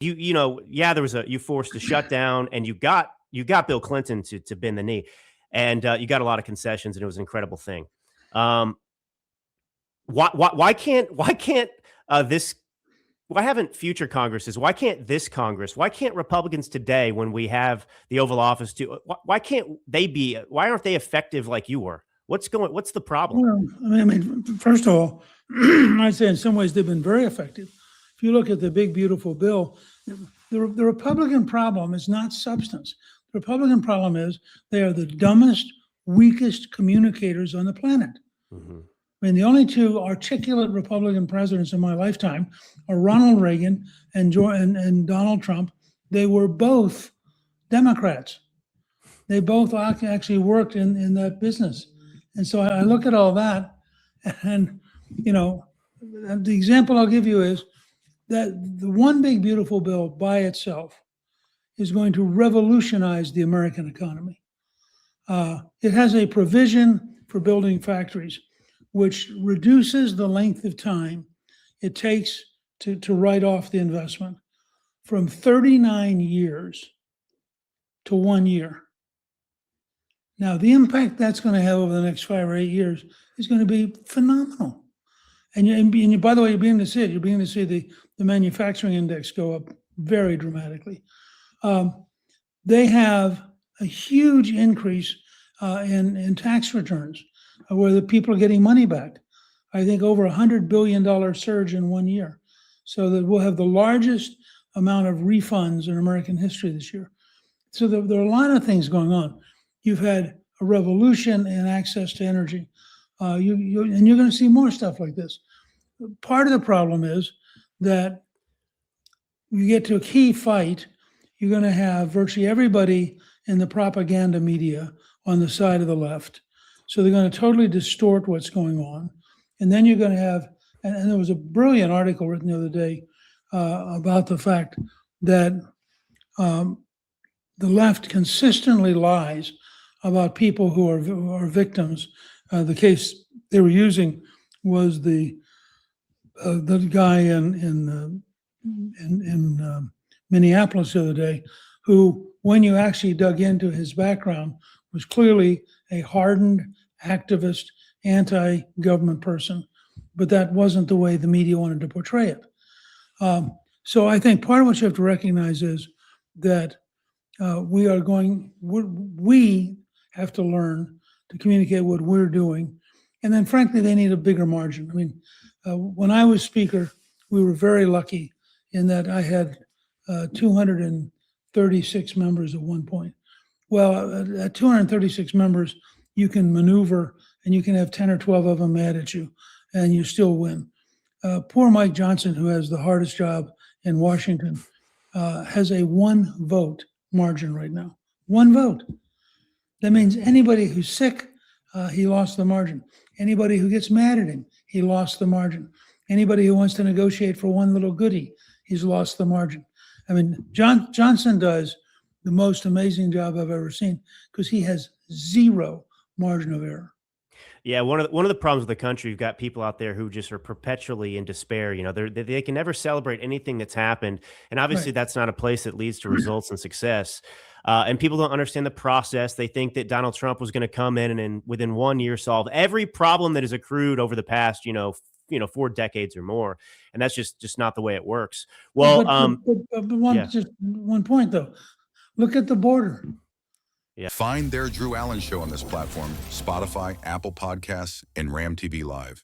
you forced a shutdown, and you got Bill Clinton to bend the knee, and you got a lot of concessions, and it was an incredible thing. Um, why can't this why haven't future Congresses? Why can't this Congress? Why can't Republicans today, when we have the Oval Office, why can't they be? Why aren't they effective like you were? What's the problem? Well, I mean, first of all, I'd say in some ways they've been very effective. If you look at the big, beautiful bill, the Republican problem is not substance. The Republican problem is they are the dumbest, weakest communicators on the planet. Mhm. I mean, the only two articulate Republican presidents in my lifetime are Ronald Reagan and Donald Trump. They were both Democrats. They both actually worked in that business. And so I look at all that, and, the example I'll give you is that the one big, beautiful bill by itself is going to revolutionize the American economy. It has a provision for building factories, which reduces the length of time it takes to write off the investment from 39 years to 1 year. Now, the impact that's going to have over the next 5 or 8 years is going to be phenomenal. And by the way, you're beginning to see it. You're beginning to see the manufacturing index go up very dramatically. They have a huge increase in tax returns, where the people are getting money back. I think over $100 billion surge in 1 year. So that we'll have the largest amount of refunds in American history this year. So there are a lot of things going on. You've had a revolution in access to energy. And you're going to see more stuff like this. Part of the problem is that you get to a key fight, you're going to have virtually everybody in the propaganda media on the side of the left. So they're going to totally distort what's going on. And then you're going to have, and there was a brilliant article written the other day about the fact that the left consistently lies about people who are victims. The case they were using was the guy in Minneapolis the other day, who, when you actually dug into his background, was clearly a hardened activist, anti-government person, but that wasn't the way the media wanted to portray it. So I think part of what you have to recognize is that we have to learn to communicate what we're doing. And then frankly, they need a bigger margin. I mean, when I was speaker, we were very lucky in that I had 236 members at one point. Well, at 236 members, you can maneuver and you can have 10 or 12 of them mad at you and you still win. Poor Mike Johnson, who has the hardest job in Washington, has a 1 vote margin right now. 1 vote. That means anybody who's sick, he lost the margin. Anybody who gets mad at him, he lost the margin. Anybody who wants to negotiate for one little goodie, he's lost the margin. I mean, Johnson does the most amazing job I've ever seen because he has 0 margin of error. Yeah, one of the problems with the country, you've got people out there who just are perpetually in despair. They can never celebrate anything that's happened, and obviously that's not a place that leads to results and success. And people don't understand the process. They think that Donald Trump was going to come in and within 1 year solve every problem that has accrued over the past 4 decades or more, and that's just not the way it works. Well, just one point though. Look at the border. Yeah. Find Their Drew Allen Show on this platform: Spotify, Apple Podcasts, and Ram TV Live.